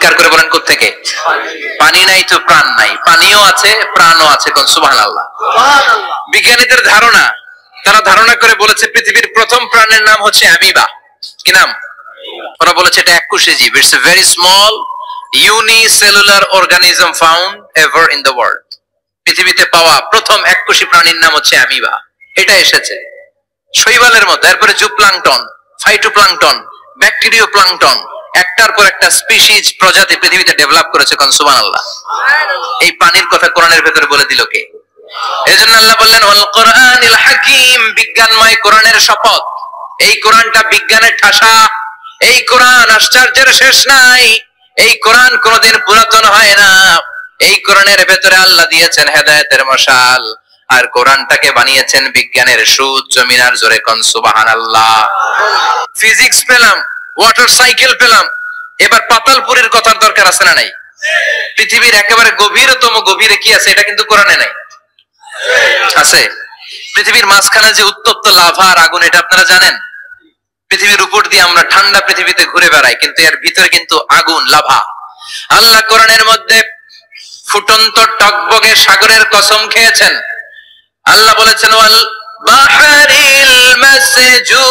চিৎকার করে বলেন কোত্থেকে? পানি নাই তো প্রাণ নাই, পানিও আছে প্রাণও আছে, কোন সুবহানাল্লাহ। বিজ্ঞানীদের ধারণা, তারা ধারণা করে বলেছে পৃথিবীর প্রথম প্রাণের নাম হচ্ছে অ্যামিবা। কি নাম? ওরা বলেছে এটা এককোষী জীব। It's a very small unicellular organism found ever in the world. পৃথিবীতে পাওয়া প্রথম এককোষী প্রাণীর নাম হচ্ছে অ্যামিবা। এটা এসেছে শৈবালের মধ্যে, এরপরে জুপ্লাঙ্কটন, ফাইটোপ্লাঙ্কটন, ব্যাকটেরিও প্লাঙ্কটন, একটার পর একটা স্পিসিজ প্রজাতি পৃথিবীতে ডেভেলপ করেছে, কোন সুবহানাল্লাহ। এই পানির কথা কোরআনের ভেতরে বলে দিল কে? এজন্য আল্লাহ বললেন ওয়াল কোরআনিল হাকিম, বিজ্ঞানময় কোরআনের শপথ। এই কোরআনটা বিজ্ঞানের ঠাসা, এই কোরআন আশ্চর্যের শেষ নাই, এই কোরআন কোনদিন পুরাতন হয় না। এই কোরআনের ভেতরে আল্লাহ দিয়েছেন হেদায়েতের মশাল, আর কোরআনটাকে বানিয়েছেন বিজ্ঞানের সুউচ্চ মিনার, জোরে কোন সুবহানাল্লাহ। ফিজিক্স পেলাম, ওয়াটার সাইকেল পেলাম, এবার পাতালপুরীর কথার দরকার আছে না নাই? পৃথিবীর একেবারে গভীরতম গভীরে কি আছে? এটা কিন্তু কোরআনে নাই, আছে। পৃথিবীর মাঝখানে যে উত্তপ্ত লাভা আর আগুন, এটা আপনারা জানেন? পৃথিবীর উপর দিয়ে আমরা ঠান্ডা পৃথিবীতে ঘুরে বেড়াই, কিন্তু এর ভিতরে কিন্তু আগুন, লাভা। আল্লাহ কোরআনের মধ্যে ফুটন্ত টকবগে সাগরের কসম খেয়েছেন। আল্লাহ বলেছেন ওয়াল বাহরিল মাসজুর,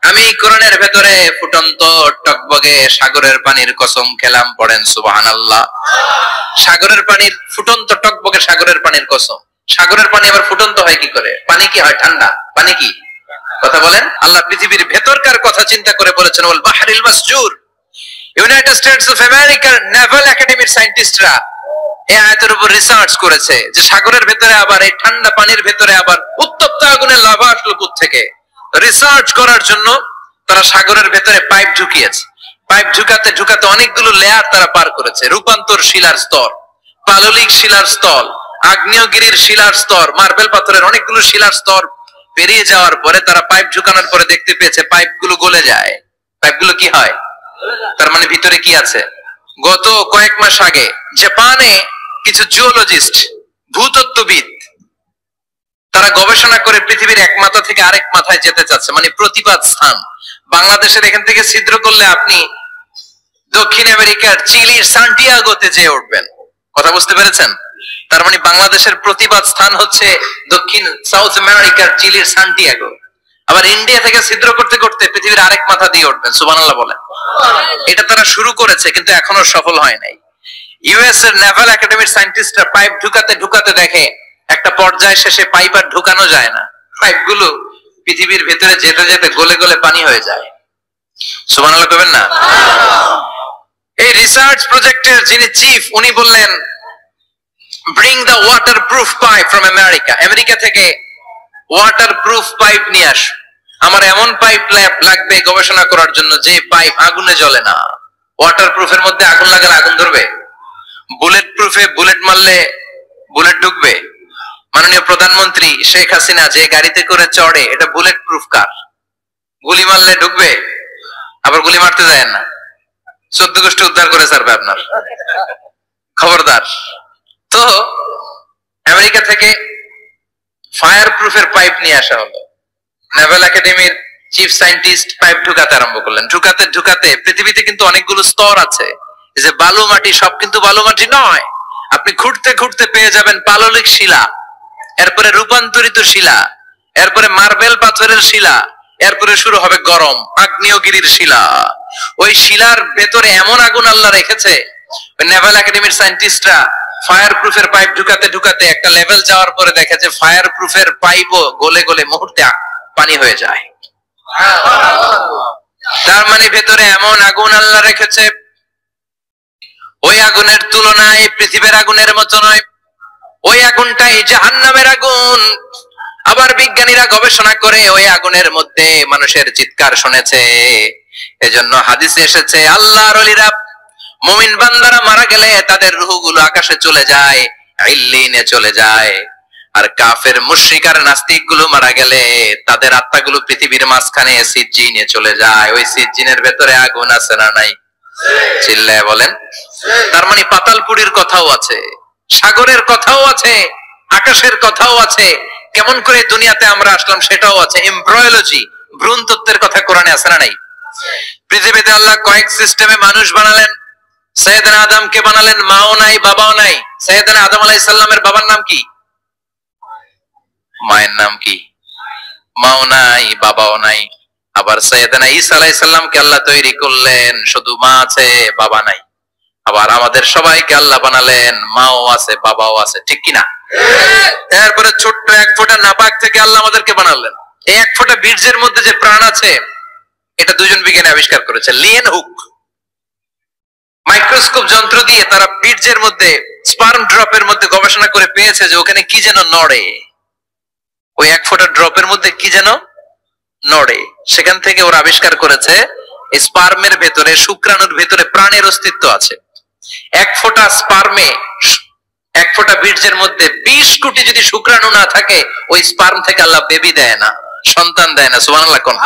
আমি কোরআনের ভেতরে ফুটন্ত টকবগে সাগরের পানির কসম খেলাম, পড়েন সুবহানাল্লাহ। সাগরের পানির, ফুটন্ত টকবগে সাগরের পানির কসম। সাগরের পানি আবার ফুটন্ত হয় কি করে? পানি কি হয়? ঠান্ডা। পানি কি? কথা বলেন। আল্লাহ পৃথিবীর ভেতরকার কথা চিন্তা করে বলেছেন ওয়াল বাহরিল মাসজুর। ইউনাইটেড স্টেটস অফ আমেরিকার নেভাল একাডেমির সায়েন্টিস্টরা এই আয়াতের উপর রিসার্চ করেছে যে সাগরের ভেতরে আবার এই ঠান্ডা পানির ভেতরে আবার উত্তপ্ত আগুনের লাভা আসলো কোত্থেকে। রিসার্চ করার জন্য তারা সাগরের ভেতরে পাইপ ঢুকিয়েছে। পাইপ ঢুকাতে ঢুকাতে অনেকগুলো লেয়ার তারা পার করেছে। রূপান্তর শিলার স্তর, পাললিক শিলার স্তর, আগ্নেয়গিরির শিলার স্তর, মার্বেল পাথরের অনেকগুলো শিলার স্তর পেরিয়ে যাওয়ার পরে তারা পাইপ ঢুকানোর পরে দেখতে পেয়েছে পাইপগুলো গলে যায়। পাইপগুলো কি হয়? তার মানে ভিতরে কি আছে? গত কয়েক মাস আগে জাপানে কিছু জিওলজিস্ট, ভূতত্ত্ববিদ, তারা গবেষণা করে পৃথিবীর এক মাথা থেকে আরেক মাথায় যেতে চাচ্ছে, মানে প্রতিপাদ স্থান। বাংলাদেশের এখান থেকে ছিদ্র করলে আপনি দক্ষিণ আমেরিকার চিলির সান্টিয়াগোতে যেয়ে উঠবেন। কথা বুঝতে পেরেছেন? তার মানে বাংলাদেশের প্রতিপাদ স্থান হচ্ছে দক্ষিণ সাউথ আমেরিকার চিলির সান্টিয়াগো। আবার ইন্ডিয়া থেকে ছিদ্র করতে করতে পৃথিবীর আরেক মাথা দিয়ে উঠবেন, সুবহানাল্লাহ বলেন। এটা তারা শুরু করেছে কিন্তু এখনো সফল হয় নাই। ইউএস এর নেভাল একাডেমির সায়েন্টিস্টরা পাইপ ঢুকাতে ঢুকাতে দেখে একটা পর্যায় শেষে পাইপ আর ঢুকানো যায় না, পাইপগুলো পৃথিবীর ভেতরে যেতে যেতে গলে গলে পানি হয়ে যায়। সুবহানাল্লাহ কইবেন না? এই রিসার্চ প্রজেক্টের যিনি চিফ, উনি বললেন bring the waterproof pipe from America. America থেকে ওয়াটারপ্রুফ পাইপ নিয়ে আস। আমার এমন পাইপ লাগবে গবেষণা করার জন্য যে পাইপ আগুনে জ্বলে না। ওয়াটারপ্রুফের মধ্যে আগুন লাগালে আগুন ধরবে? বুলেট প্রুফে বুলেট মারলে বুলেট ঢুকবে? মাননীয় প্রধানমন্ত্রী শেখ হাসিনা যে গাড়িতে করে চড়ে, এটা বুলেট প্রুফ কার? গুলি মারলে ঢুকবে? আবার গুলি মারতে যায় না, 14 গোষ্ঠী উদ্ধার করে ছাড়বে আপনার, খবরদার। তো আমেরিকা থেকে ফায়ার প্রুফের পাইপ নিয়ে আসা হলো। নেভাল একাডেমির চিফ সায়েন্টিস্ট পাইপ ঢুকাতে আরম্ভ করলেন। ঢুকাতে ঢুকাতে পৃথিবীতে কিন্তু অনেকগুলো স্তর আছে। এই যে বালু মাটি, সব কিন্তু বালু মাটি নয়। আপনি খুঁড়তে খুঁড়তে পেয়ে যাবেন পাললিক শিলা, এরপরে রূপান্তরিত শিলা, এরপরে মার্বেল পাথরের শিলা, এরপরে শুরু হবে গরম আগ্নেয়গিরির শিলা। ওই শিলার ভেতরে এমন আগুন আল্লাহ রেখেছে, নেভাল একাডেমির সায়েন্টিস্টরা ফায়ার প্রুফের পাইপ ঢুকাতে ঢুকাতে একটা লেভেল যাওয়ার পরে দেখে যে ফায়ার প্রুফের পাইপও গলে গলে মুহূর্তে পানি হয়ে যায়। তার মানে ভেতরে এমন আগুন আল্লাহ রেখেছে, ওই আগুনের তুলনায় পৃথিবীর আগুনের মতো নয়। ওই আগুনটাই জাহান্নামের আগুন। আবার বিজ্ঞানীরা গবেষণা করে ওই আগুনের মধ্যে মানুষের চিৎকার শুনেছে। এজন্য হাদিসে এসেছে আল্লাহর ওলিরা, মুমিন বান্দারা মারা গেলে তাদের রূহগুলো আকাশে চলে যায়, ইল্লিনে চলে যায়। আর কাফের মুশরিক আর নাস্তিক গুলো মারা গেলে তাদের আত্মাগুলো পৃথিবীর মাঝখানে সিজ্জিনে চলে যায়। ওই সিজ্জিনের ভেতরে আগুন আছে না নাই? চিল্লায় বলেন। তার মানে পাতালপুরীর কথাও আছে, সাগরের কথাও আছে, আকাশের কথাও আছে, কেমন করে দুনিয়াতে আমরা আসলাম সেটাও আছে। এমব্রয়োলজি, ভ্রূণ তত্ত্বের কথা কোরআনে আছে না নাই? পৃথিবীতে আল্লাহ কয়েক সিস্টেমে মানুষ বানালেন। সৈয়দনা আদমকে বানালেন, মাও নাই বাবাও নাই। সৈয়দনা আদম আলাইহিস সালামের বাবার নাম কি? মায়ের নাম কি? মাও নাই বাবাও নাই। আবার সৈয়দনা ঈসা আলাইহিস সালামকে আল্লাহ তৈরি করলেন, শুধু মা আছে বাবা নাই। আবার আমাদের সবাইকে আল্লাহ বানালেন, মাও আছে বাবাও আছে, ঠিক কিনা? এরপরে ছোট্ট এক ফোঁটা নাপাক থেকে আল্লাহ আমাদেরকে বানালেন। এই এক ফোঁটা বীর্যের মধ্যে যে প্রাণ আছে, এটা দুজন বিজ্ঞানী আবিষ্কার করেছে। লিয়েন হুক মাইক্রোস্কোপ যন্ত্র দিয়ে তারা বীর্যের মধ্যে, স্পার্ম ড্রপের মধ্যে গবেষণা করে পেয়েছে যে ওখানে কি যেন নড়ে। ওই এক ফোঁটা ড্রপের মধ্যে কি যেন নড়ে। সেখান থেকে ওরা আবিষ্কার করেছে এই স্পার্মের ভেতরে, শুক্রাণুর ভেতরে প্রাণের অস্তিত্ব আছে। এক ফোঁটা স্পার্মে, এক ফোঁটা বীর্যের মধ্যে 20 কোটি যদি শুক্রাণু না থাকে, ওই স্পার্ম থেকে আল্লাহ বেবি দেয় না, সন্তান দেয় না। সুবহানাল্লাহ কোন